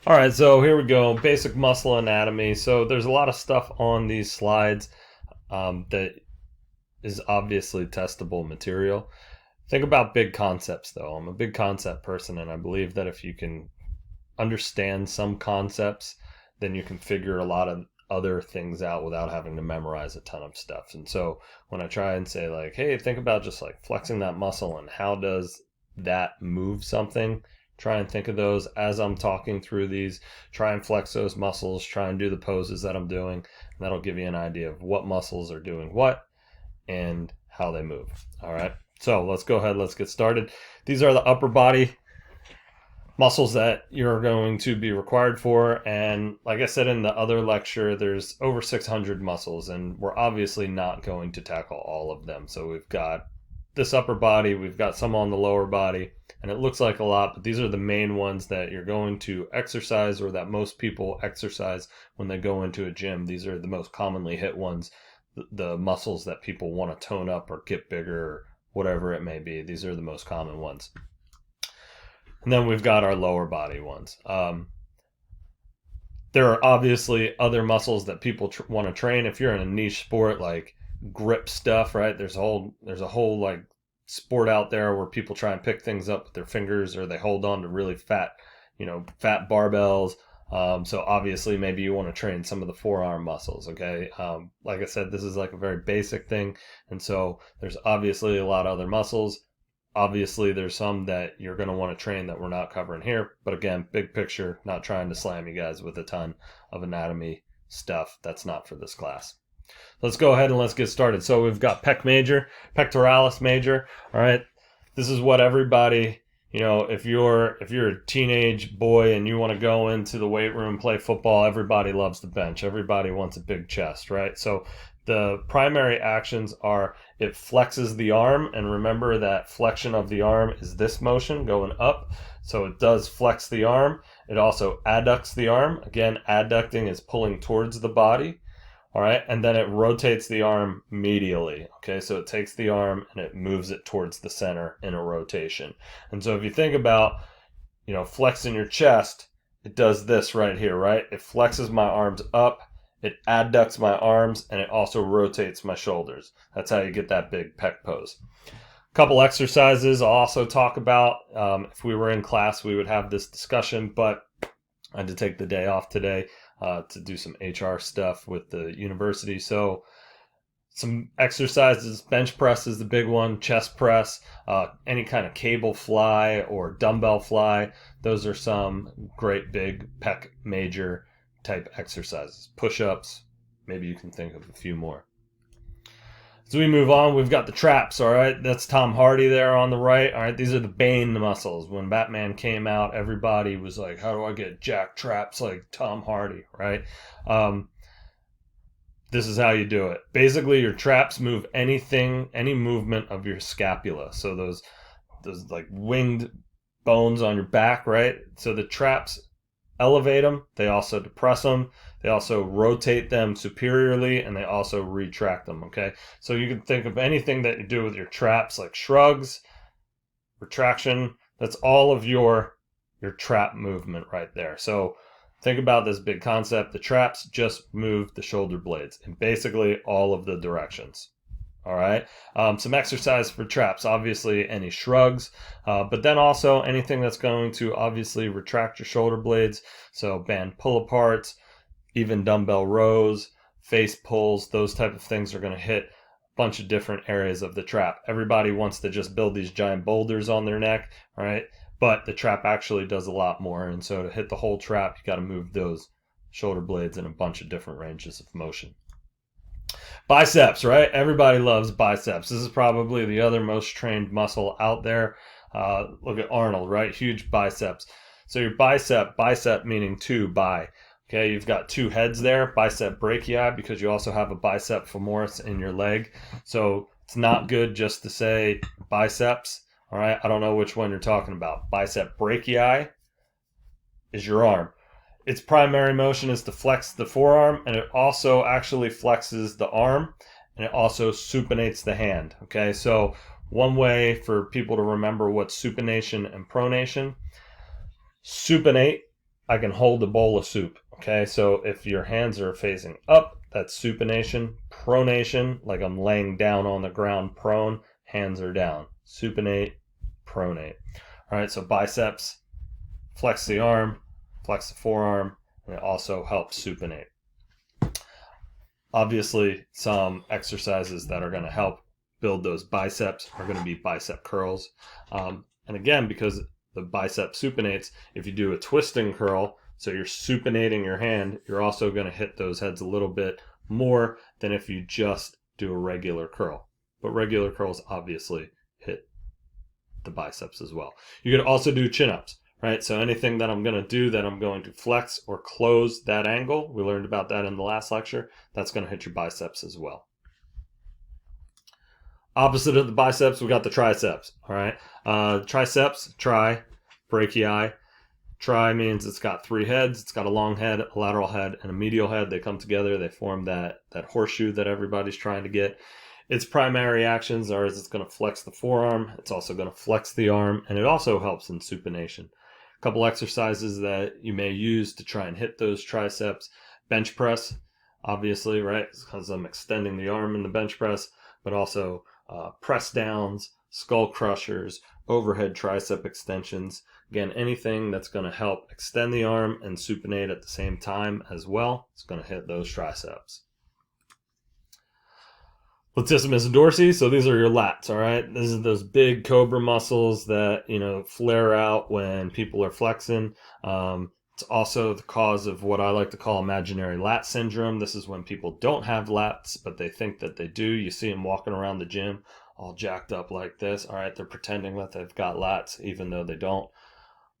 All right, so here we go. Basic muscle anatomy. So there's a lot of stuff on these slides that is obviously testable material. Think about big concepts, though. I'm a big concept person, and I believe that if you can understand some concepts, then you can figure a lot of other things out without having to memorize a ton of stuff. And so when I try and say, like, hey, think about just like flexing that muscle and how does that move something, try and think of those as I'm talking through these. Try and flex those muscles, try and do the poses that I'm doing. And that'll give you an idea of what muscles are doing what and how they move. All right. So let's go ahead, let's get started. These are the upper body muscles that you're going to be required for. And like I said in the other lecture, there's over 600 muscles, and we're obviously not going to tackle all of them. So we've got this upper body, we've got some on the lower body, and it looks like a lot, but these are the main ones that you're going to exercise or that most people exercise when they go into a gym. These are the most commonly hit ones, the muscles that people want to tone up or get bigger or whatever it may be. These are the most common ones. And then we've got our lower body ones. There are obviously other muscles that people want to train. If you're in a niche sport like grip stuff, right? There's a whole like sport out there where people try and pick things up with their fingers or they hold on to really fat barbells. So obviously maybe you want to train some of the forearm muscles. Okay. Like I said, this is like a very basic thing. And so there's obviously a lot of other muscles. Obviously, there's some that you're going to want to train that we're not covering here. But again, big picture, not trying to slam you guys with a ton of anatomy stuff. That's not for this class. Let's go ahead and let's get started. So we've got pec major, pectoralis major. All right. This is what everybody, if you're a teenage boy and you want to go into the weight room, play football, everybody loves the bench. Everybody wants a big chest, right? So the primary actions are it flexes the arm, and remember that flexion of the arm is this motion going up. So it does flex the arm. It also adducts the arm. Again, adducting is pulling towards the body. All right. And then it rotates the arm medially. Okay. So it takes the arm and it moves it towards the center in a rotation. And so if you think about, flexing your chest, it does this right here, right? It flexes my arms up, it adducts my arms, and it also rotates my shoulders. That's how you get that big pec pose. A couple exercises I'll also talk about. If we were in class, we would have this discussion, but I had to take the day off today to do some HR stuff with the university. So some exercises, bench press is the big one, chest press, any kind of cable fly or dumbbell fly. Those are some great big pec major type exercises. Push-ups, maybe you can think of a few more. As we move on, we've got the traps, all right? That's Tom Hardy there on the right. All right, these are the Bane muscles. When Batman came out, everybody was like, how do I get jack traps like Tom Hardy, right? This is how you do it. Basically, your traps move any movement of your scapula. So those like winged bones on your back, right? So the traps elevate them, they also depress them, they also rotate them superiorly, and they also retract them, okay? So you can think of anything that you do with your traps, like shrugs, retraction, that's all of your trap movement right there. So think about this big concept. The traps just move the shoulder blades in basically all of the directions. All right. Some exercise for traps, obviously any shrugs, but then also anything that's going to obviously retract your shoulder blades. So band pull aparts, even dumbbell rows, face pulls, those type of things are going to hit a bunch of different areas of the trap. Everybody wants to just build these giant boulders on their neck, right? But the trap actually does a lot more. And so to hit the whole trap, you got to move those shoulder blades in a bunch of different ranges of motion. Biceps, right? Everybody loves biceps. This is probably the other most trained muscle out there. Look at Arnold, right? Huge biceps. So your bicep meaning two, bi. Okay, you've got two heads there, bicep brachii, because you also have a bicep femoris in your leg. So it's not good just to say biceps. All right, I don't know which one you're talking about. Bicep brachii is your arm. Its primary motion is to flex the forearm, and it also actually flexes the arm, and it also supinates the hand. Okay, so one way for people to remember what's supination and pronation. Supinate I can hold a bowl of soup. Okay, so if your hands are facing up, that's supination. Pronation, like I'm laying down on the ground prone, hands are down. Supinate, pronate. All right, so biceps, flex the arm, flex the forearm, and it also helps supinate. Obviously, some exercises that are going to help build those biceps are going to be bicep curls. And again, because the bicep supinates, if you do a twisting curl, so you're supinating your hand, you're also going to hit those heads a little bit more than if you just do a regular curl. But regular curls obviously hit the biceps as well. You could also do chin-ups, right? So anything that I'm going to do that I'm going to flex or close that angle, we learned about that in the last lecture, that's going to hit your biceps as well. Opposite of the biceps, we got the triceps, all right? Triceps, tri, brachii. Tri means it's got three heads. It's got a long head, a lateral head, and a medial head. They come together. They form that horseshoe that everybody's trying to get. Its primary actions are it's going to flex the forearm. It's also going to flex the arm, and it also helps in supination. A couple exercises that you may use to try and hit those triceps. Bench press, obviously, right? Because I'm extending the arm in the bench press, but also press downs, skull crushers, overhead tricep extensions. Again, anything that's going to help extend the arm and supinate at the same time as well, it's going to hit those triceps. Latissimus dorsi, so these are your lats, all right? These are those big cobra muscles that, flare out when people are flexing. It's also the cause of what I like to call imaginary lat syndrome. This is when people don't have lats, but they think that they do. You see them walking around the gym all jacked up like this. All right, they're pretending that they've got lats even though they don't.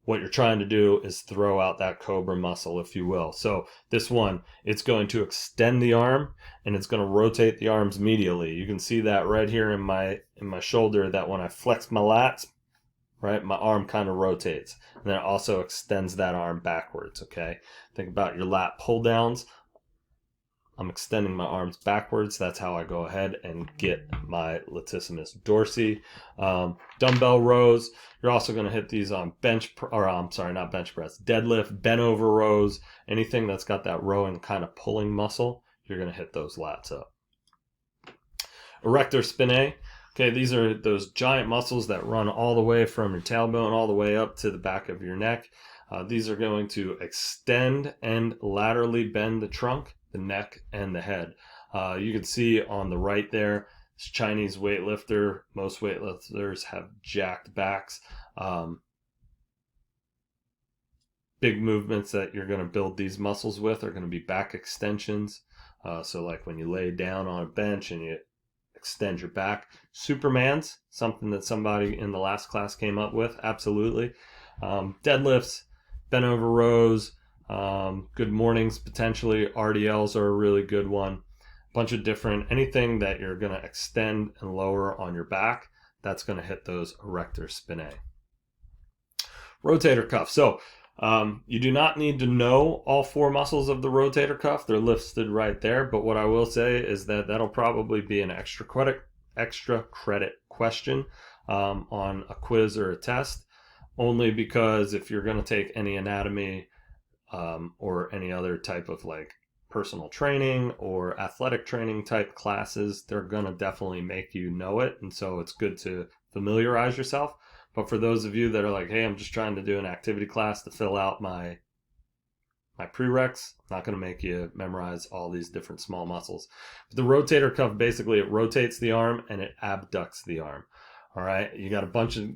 What you're trying to do is throw out that cobra muscle, if you will. So this one, it's going to extend the arm and it's going to rotate the arms medially. You can see that right here in my shoulder, that when I flex my lats, right, my arm kind of rotates. And then it also extends that arm backwards, okay? Think about your lat pull downs. I'm extending my arms backwards. That's how I go ahead and get my latissimus dorsi. Dumbbell rows. You're also going to hit these on not bench press, deadlift, bent over rows. Anything that's got that rowing kind of pulling muscle, you're going to hit those lats up. Erector spinae. Okay, these are those giant muscles that run all the way from your tailbone all the way up to the back of your neck. These are going to extend and laterally bend the trunk, the neck, and the head. You can see on the right there, this Chinese weightlifter. Most weightlifters have jacked backs. Big movements that you're going to build these muscles with are going to be back extensions. So like when you lay down on a bench and you extend your back. Superman's, something that somebody in the last class came up with, absolutely. Deadlifts, bent over rows, good mornings potentially. RDLs are a really good one. Bunch of different, anything that you're going to extend and lower on your back, that's going to hit those erector spinae. Rotator cuff. So you do not need to know all four muscles of the rotator cuff. They're listed right there. But what I will say is that that'll probably be an extra credit question on a quiz or a test, only because if you're going to take any anatomy or any other type of like personal training or athletic training type classes, they're going to definitely make you know it. And so it's good to familiarize yourself. But for those of you that are like, hey, I'm just trying to do an activity class to fill out my prereqs, I'm not going to make you memorize all these different small muscles. But the rotator cuff, basically, it rotates the arm and it abducts the arm. All right, you got a bunch of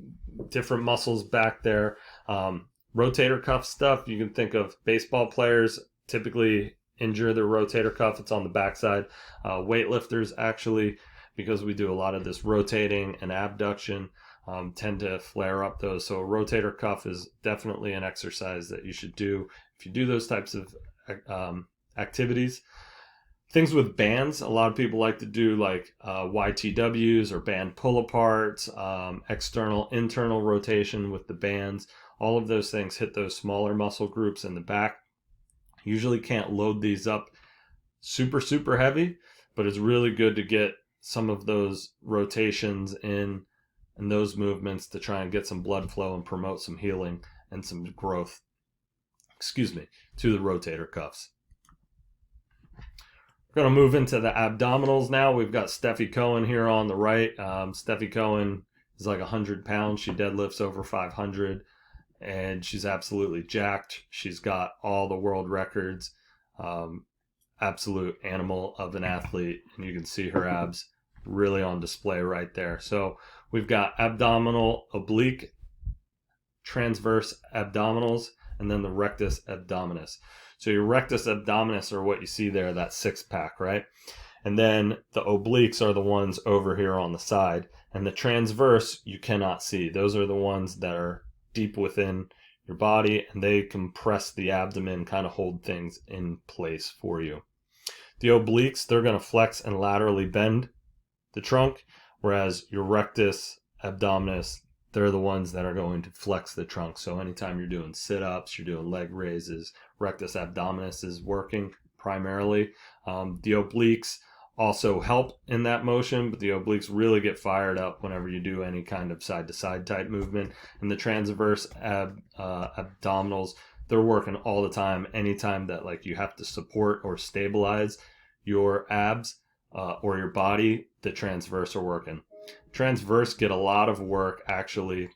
different muscles back there. Rotator cuff stuff, you can think of baseball players typically injure their rotator cuff. It's on the backside. Weightlifters, actually, because we do a lot of this rotating and abduction, tend to flare up those. So a rotator cuff is definitely an exercise that you should do if you do those types of activities. Things with bands, a lot of people like to do like YTWs or band pull aparts, external, internal rotation with the bands. All of those things hit those smaller muscle groups in the back. Usually can't load these up super, super heavy, but it's really good to get some of those rotations in and those movements to try and get some blood flow and promote some healing and some growth excuse me, to the rotator cuffs. We're going to move into the abdominals now. We've got Steffi Cohen here on the right. Steffi Cohen is like 100 pounds. She deadlifts over 500, and she's absolutely jacked. She's got all the world records. Absolute animal of an athlete, and you can see her abs really on display right there. So we've got abdominal, oblique, transverse abdominals, and then the rectus abdominis. So your rectus abdominis are what you see there, that six pack, right? And then the obliques are the ones over here on the side, and the transverse you cannot see. Those are the ones that are deep within your body, and they compress the abdomen, kind of hold things in place for you. The obliques, they're going to flex and laterally bend the trunk, whereas your rectus abdominis, they're the ones that are going to flex the trunk. So anytime you're doing sit-ups, you're doing leg raises, rectus abdominis is working primarily. The obliques also help in that motion, but the obliques really get fired up whenever you do any kind of side-to-side type movement. And the transverse abdominals, they're working all the time. Anytime that like you have to support or stabilize your abs or your body, the transverse are working. Transverse get a lot of work actually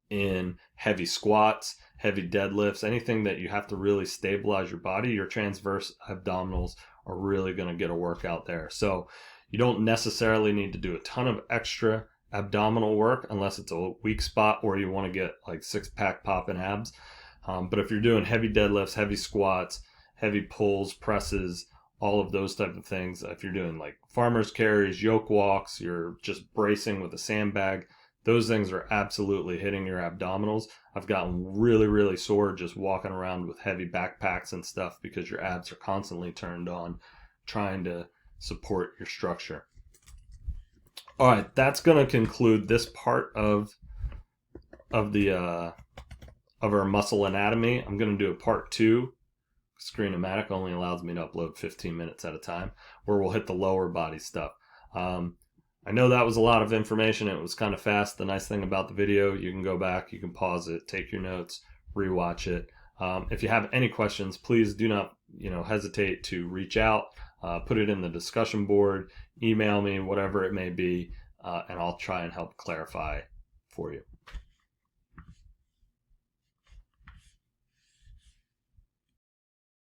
in heavy squats, heavy deadlifts, anything that you have to really stabilize your body. Your transverse abdominals are really going to get a workout there. So you don't necessarily need to do a ton of extra abdominal work unless it's a weak spot or you want to get like six-pack popping abs. But if you're doing heavy deadlifts, heavy squats, heavy pulls, presses, all of those type of things, if you're doing like farmer's carries, yoke walks, you're just bracing with a sandbag, those things are absolutely hitting your abdominals. I've gotten really, really sore just walking around with heavy backpacks and stuff because your abs are constantly turned on trying to support your structure. All right, that's going to conclude this part of our muscle anatomy. I'm going to do a part 2. Screen-o-matic only allows me to upload 15 minutes at a time, where we'll hit the lower body stuff. I know that was a lot of information. It was kind of fast. The nice thing about the video, you can go back, you can pause it, take your notes, rewatch it. If you have any questions, please do not hesitate to reach out, put it in the discussion board, email me, whatever it may be, and I'll try and help clarify for you.